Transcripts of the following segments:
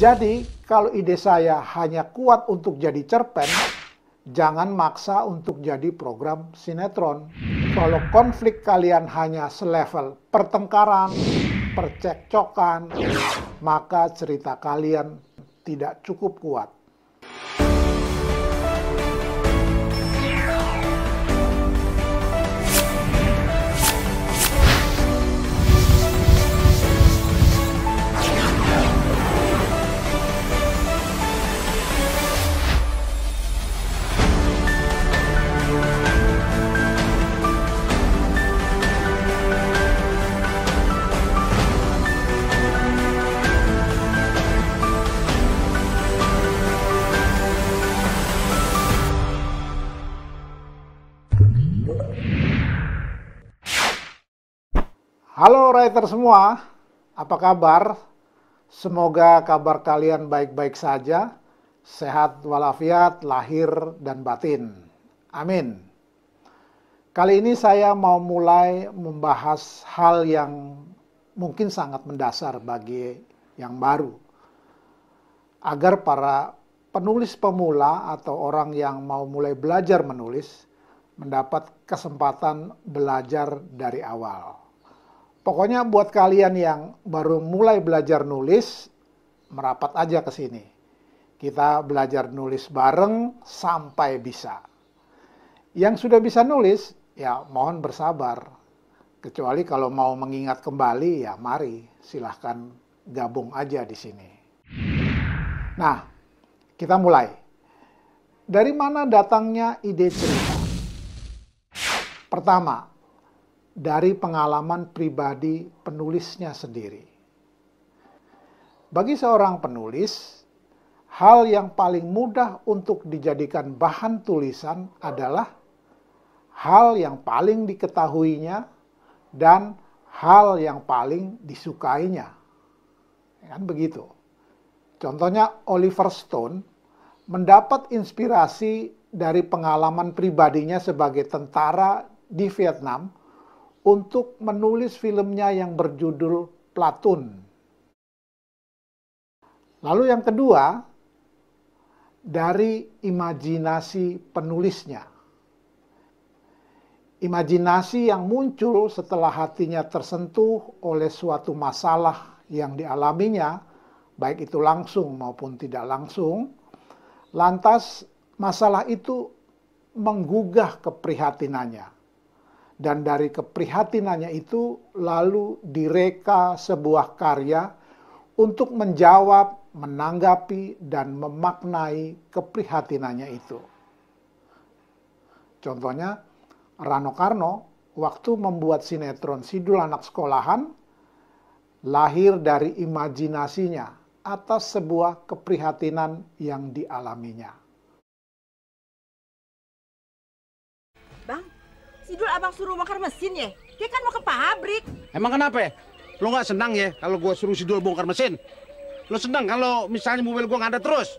Jadi, kalau ide saya hanya kuat untuk jadi cerpen, jangan maksa untuk jadi program sinetron. Kalau konflik kalian hanya selevel pertengkaran, percekcokan, maka cerita kalian tidak cukup kuat. Halo writer semua, apa kabar? Semoga kabar kalian baik-baik saja, sehat walafiat, lahir dan batin. Amin. Kali ini saya mau mulai membahas hal yang mungkin sangat mendasar bagi yang baru. Agar para penulis pemula atau orang yang mau mulai belajar menulis mendapat kesempatan belajar dari awal. Pokoknya buat kalian yang baru mulai belajar nulis, merapat aja ke sini. Kita belajar nulis bareng sampai bisa. Yang sudah bisa nulis, ya mohon bersabar. Kecuali kalau mau mengingat kembali, ya mari silahkan gabung aja di sini. Nah, kita mulai. Dari mana datangnya ide cerita? Pertama, dari pengalaman pribadi penulisnya sendiri. Bagi seorang penulis, hal yang paling mudah untuk dijadikan bahan tulisan adalah hal yang paling diketahuinya dan hal yang paling disukainya. Kan begitu. Contohnya Oliver Stone mendapat inspirasi dari pengalaman pribadinya sebagai tentara di Vietnam untuk menulis filmnya yang berjudul Platoon. Lalu yang kedua, dari imajinasi penulisnya. Imajinasi yang muncul setelah hatinya tersentuh oleh suatu masalah yang dialaminya, baik itu langsung maupun tidak langsung, lantas masalah itu menggugah keprihatinannya. Dan dari keprihatinannya itu lalu direka sebuah karya untuk menjawab, menanggapi, dan memaknai keprihatinannya itu. Contohnya, Rano Karno waktu membuat sinetron Sidul Anak Sekolahan lahir dari imajinasinya atas sebuah keprihatinan yang dialaminya. Bang, Sidul abang suruh bongkar mesin ya? Dia kan mau ke pabrik. Emang kenapa ya? Lo nggak senang ya kalau gue suruh Sidul bongkar mesin? Lo senang kalau misalnya mobil gue nggak ada terus?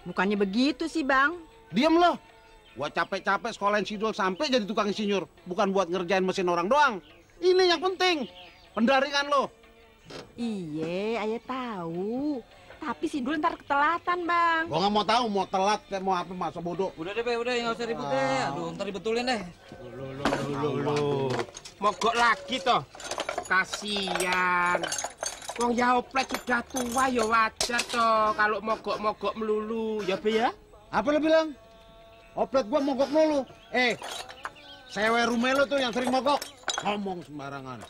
Bukannya begitu sih bang. Diem lo. Gue capek-capek sekolahin Sidul sampai jadi tukang insinyur. Bukan buat ngerjain mesin orang doang. Ini yang penting. Pendaringan lo. Iya, ayah tahu. Tapi Sidul ntar ketelatan bang. Gue nggak mau tahu mau telat kayak mau apa masa bodoh. Udah deh, udah nggak usah ribut deh. Aduh, ntar dibetulin deh. Lu. Mogok lagi toh. Kasian. Wong ya oplet sudah tua ya wajar toh kalau mogok-mogok melulu ya be ya. Apa lo bilang? Oplet gue mogok mulu. Sewe rumah lo tuh yang sering mogok. Ngomong sembarangan.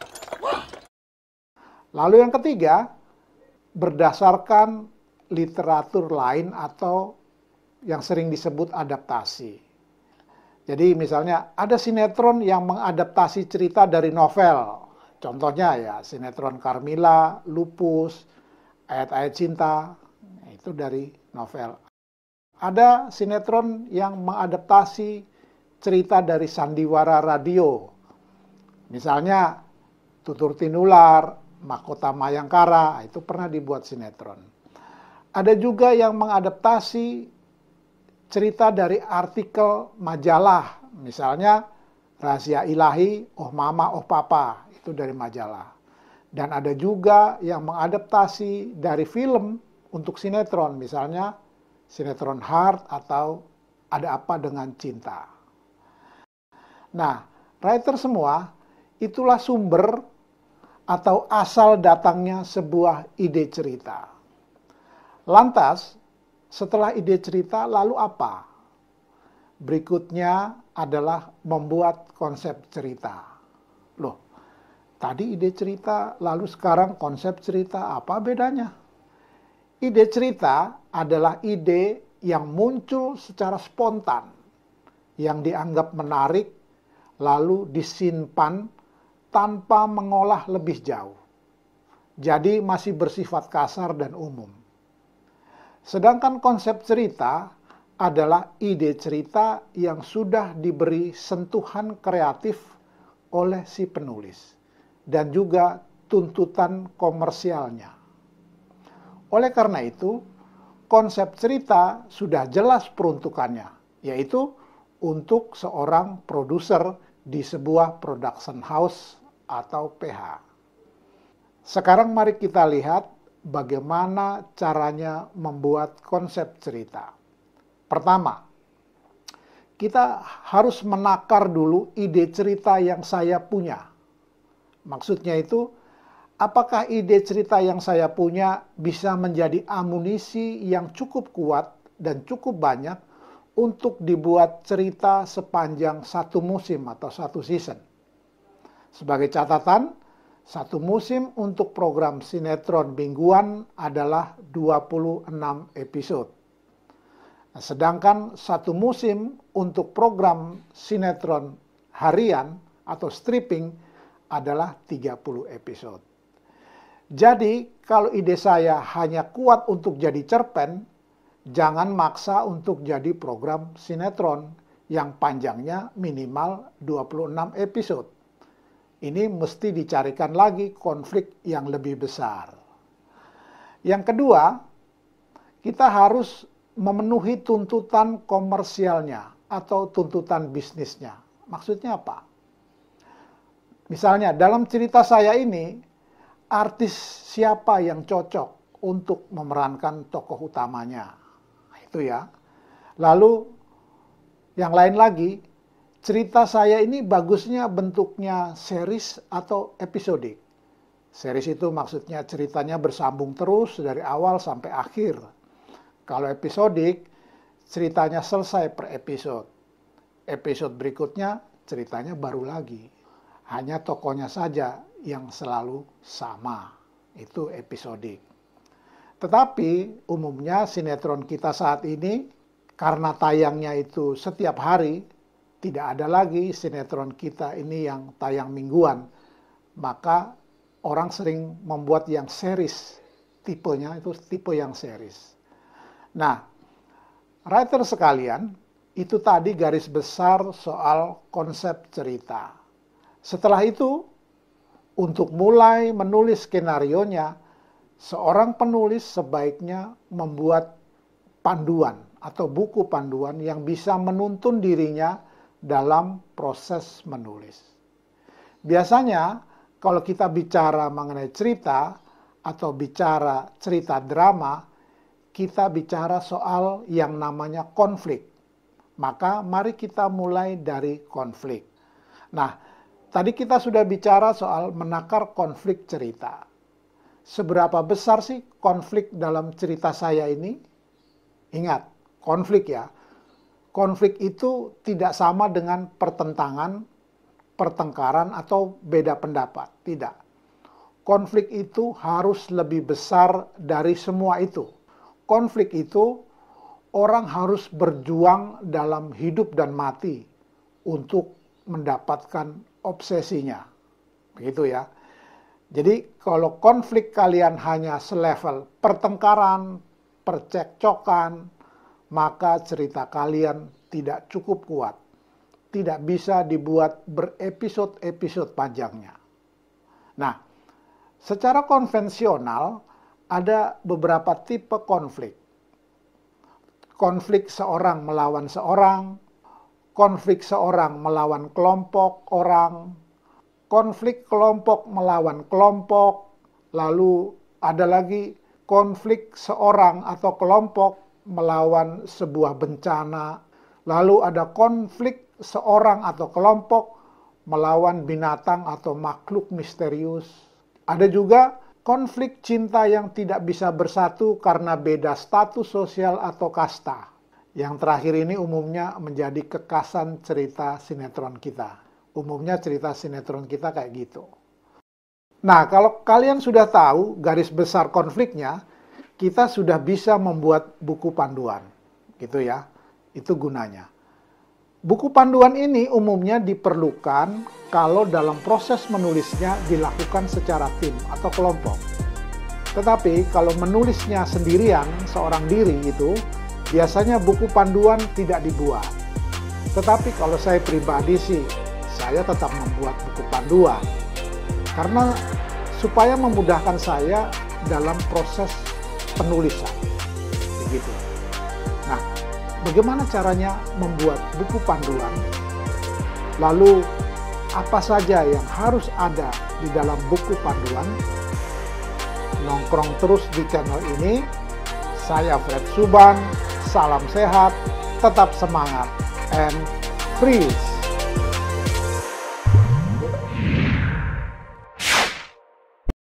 Lalu yang ketiga, berdasarkan literatur lain atau yang sering disebut adaptasi. Jadi misalnya ada sinetron yang mengadaptasi cerita dari novel. Contohnya ya sinetron Carmila, Lupus, Ayat-Ayat Cinta, itu dari novel. Ada sinetron yang mengadaptasi cerita dari sandiwara radio. Misalnya Tutur Tinular, Mahkota Mayangkara, itu pernah dibuat sinetron. Ada juga yang mengadaptasi cerita dari artikel majalah, misalnya Rahasia Ilahi, Oh Mama, Oh Papa, itu dari majalah. Dan ada juga yang mengadaptasi dari film untuk sinetron, misalnya sinetron Heart atau Ada Apa Dengan Cinta. Nah, writer semua itulah sumber atau asal datangnya sebuah ide cerita. Lantas, setelah ide cerita lalu apa? Berikutnya adalah membuat konsep cerita. Loh, tadi ide cerita, lalu sekarang konsep cerita, apa bedanya? Ide cerita adalah ide yang muncul secara spontan, yang dianggap menarik, lalu disimpan tanpa mengolah lebih jauh. Jadi masih bersifat kasar dan umum. Sedangkan konsep cerita adalah ide cerita yang sudah diberi sentuhan kreatif oleh si penulis dan juga tuntutan komersialnya. Oleh karena itu, konsep cerita sudah jelas peruntukannya, yaitu untuk seorang produser di sebuah production house atau PH. Sekarang mari kita lihat bagaimana caranya membuat konsep cerita. Pertama, kita harus menakar dulu ide cerita yang saya punya. Maksudnya itu, apakah ide cerita yang saya punya bisa menjadi amunisi yang cukup kuat dan cukup banyak untuk dibuat cerita sepanjang satu musim atau satu season. Sebagai catatan, satu musim untuk program sinetron mingguan adalah 26 episode. Nah, sedangkan satu musim untuk program sinetron harian atau stripping adalah 30 episode. Jadi, kalau ide saya hanya kuat untuk jadi cerpen, jangan maksa untuk jadi program sinetron yang panjangnya minimal 26 episode. Ini mesti dicarikan lagi konflik yang lebih besar. Yang kedua, kita harus memenuhi tuntutan komersialnya atau tuntutan bisnisnya. Maksudnya apa? Misalnya dalam cerita saya ini, artis siapa yang cocok untuk memerankan tokoh utamanya? Itu ya. Lalu yang lain lagi, cerita saya ini bagusnya bentuknya series atau episodik. Series itu maksudnya ceritanya bersambung terus dari awal sampai akhir. Kalau episodik, ceritanya selesai per episode. Episode berikutnya ceritanya baru lagi. Hanya tokohnya saja yang selalu sama. Itu episodik. Tetapi umumnya sinetron kita saat ini, karena tayangnya itu setiap hari, tidak ada lagi sinetron kita ini yang tayang mingguan. Maka orang sering membuat yang series. Tipenya itu tipe yang series. Nah, writer sekalian, itu tadi garis besar soal konsep cerita. Setelah itu, untuk mulai menulis skenarionya, seorang penulis sebaiknya membuat panduan atau buku panduan yang bisa menuntun dirinya dalam proses menulis. Biasanya, kalau kita bicara mengenai cerita atau bicara cerita drama, kita bicara soal yang namanya konflik. Maka mari kita mulai dari konflik. Nah, tadi kita sudah bicara soal menakar konflik cerita. Seberapa besar sih konflik dalam cerita saya ini? Ingat, konflik ya. Konflik itu tidak sama dengan pertentangan, pertengkaran, atau beda pendapat. Tidak. Konflik itu harus lebih besar dari semua itu. Konflik itu orang harus berjuang dalam hidup dan mati untuk mendapatkan obsesinya. Begitu ya. Jadi kalau konflik kalian hanya selevel pertengkaran, percekcokan, maka cerita kalian tidak cukup kuat. Tidak bisa dibuat berepisode-episode panjangnya. Nah, secara konvensional ada beberapa tipe konflik. Konflik seorang melawan seorang, konflik seorang melawan kelompok orang, konflik kelompok melawan kelompok, lalu ada lagi konflik seorang atau kelompok melawan sebuah bencana, lalu ada konflik seorang atau kelompok melawan binatang atau makhluk misterius. Ada juga konflik cinta yang tidak bisa bersatu karena beda status sosial atau kasta. Yang terakhir ini umumnya menjadi kekasan cerita sinetron kita. Umumnya cerita sinetron kita kayak gitu. Nah, kalau kalian sudah tahu garis besar konfliknya, kita sudah bisa membuat buku panduan, gitu ya. Itu gunanya. Buku panduan ini umumnya diperlukan kalau dalam proses menulisnya dilakukan secara tim atau kelompok. Tetapi kalau menulisnya sendirian, seorang diri itu, biasanya buku panduan tidak dibuat. Tetapi kalau saya pribadi sih, saya tetap membuat buku panduan. Karena supaya memudahkan saya dalam proses penulisan. Begitu. Nah, bagaimana caranya membuat buku panduan? Lalu, apa saja yang harus ada di dalam buku panduan? Nongkrong terus di channel ini. Saya Fred Suban, salam sehat, tetap semangat, and freeze!